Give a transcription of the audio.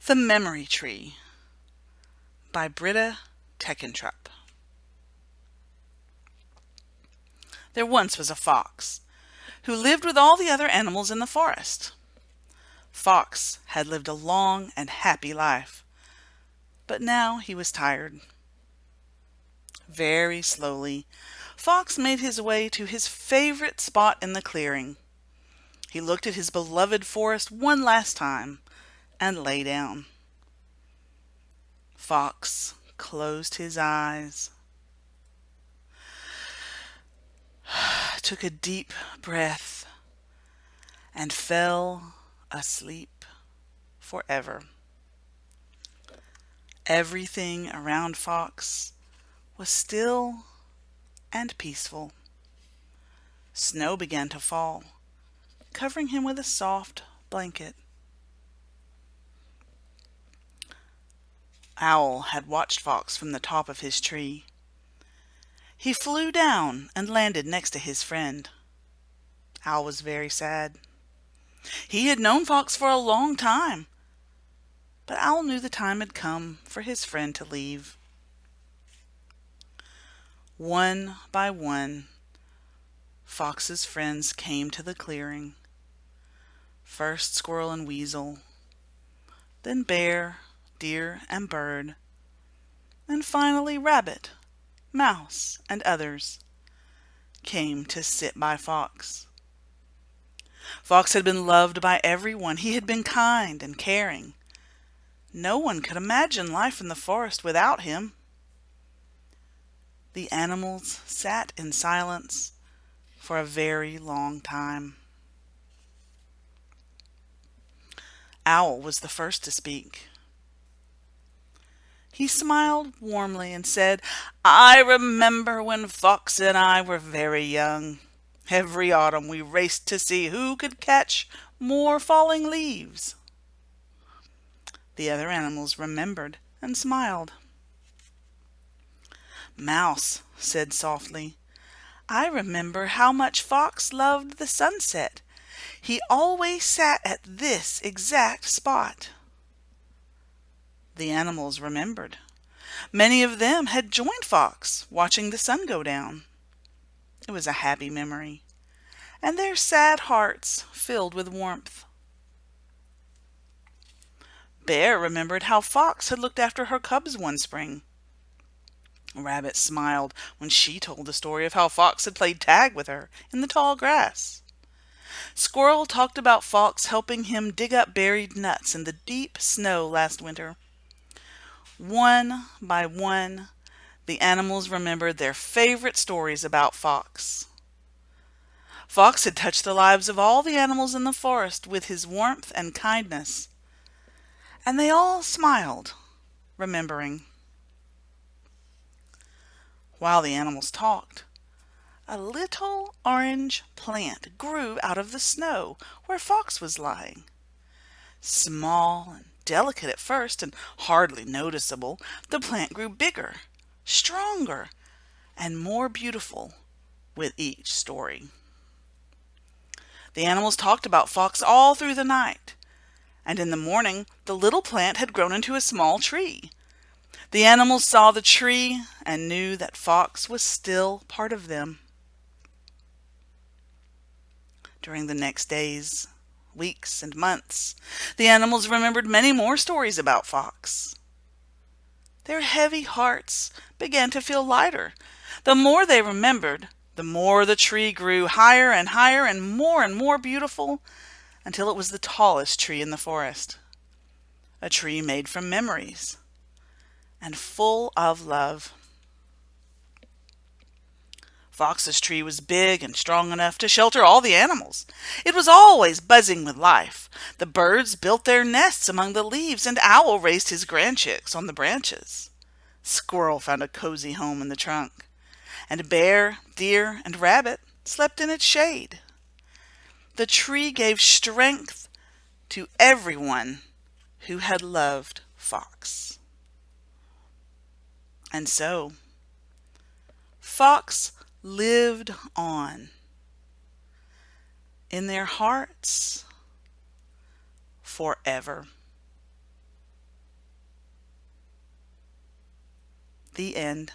The Memory Tree by Britta Teckentrup. There once was a fox who lived with all the other animals in the forest. Fox had lived a long and happy life, but now he was tired. Very slowly, Fox made his way to his favorite spot in the clearing. He looked at his beloved forest one last time and lay down. Fox closed his eyes, took a deep breath, and fell asleep forever. Everything around Fox was still and peaceful. Snow began to fall, covering him with a soft blanket. Owl had watched Fox from the top of his tree. He flew down and landed next to his friend. Owl was very sad. He had known Fox for a long time, but Owl knew the time had come for his friend to leave. One by one, Fox's friends came to the clearing. First Squirrel and Weasel, then Bear, Deer, and Bird, and finally Rabbit, Mouse, and others came to sit by Fox. Fox had been loved by everyone. He had been kind and caring. No one could imagine life in the forest without him. The animals sat in silence for a very long time. Owl was the first to speak. He smiled warmly and said, "I remember when Fox and I were very young. Every autumn we raced to see who could catch more falling leaves." The other animals remembered and smiled. Mouse said softly, "I remember how much Fox loved the sunset. He always sat at this exact spot." The animals remembered. Many of them had joined Fox, watching the sun go down. It was a happy memory, and their sad hearts filled with warmth. Bear remembered how Fox had looked after her cubs one spring. Rabbit smiled when she told the story of how Fox had played tag with her in the tall grass. Squirrel talked about Fox helping him dig up buried nuts in the deep snow last winter. One by one, the animals remembered their favorite stories about Fox. Fox had touched the lives of all the animals in the forest with his warmth and kindness, and they all smiled, remembering. While the animals talked, a little orange plant grew out of the snow where Fox was lying. Small and delicate at first and hardly noticeable, the plant grew bigger, stronger, and more beautiful with each story. The animals talked about Fox all through the night, and in the morning the little plant had grown into a small tree. The animals saw the tree and knew that Fox was still part of them. During the next days, weeks, and months, the animals remembered many more stories about Fox. Their heavy hearts began to feel lighter. The more they remembered, the more the tree grew higher and more beautiful, until it was the tallest tree in the forest. A tree made from memories and full of love. Fox's tree was big and strong enough to shelter all the animals. It was always buzzing with life. The birds built their nests among the leaves, and Owl raised his grandchicks on the branches. Squirrel found a cozy home in the trunk, and Bear, Deer, and Rabbit slept in its shade. The tree gave strength to everyone who had loved Fox. And so, Fox lived on in their hearts forever. The end.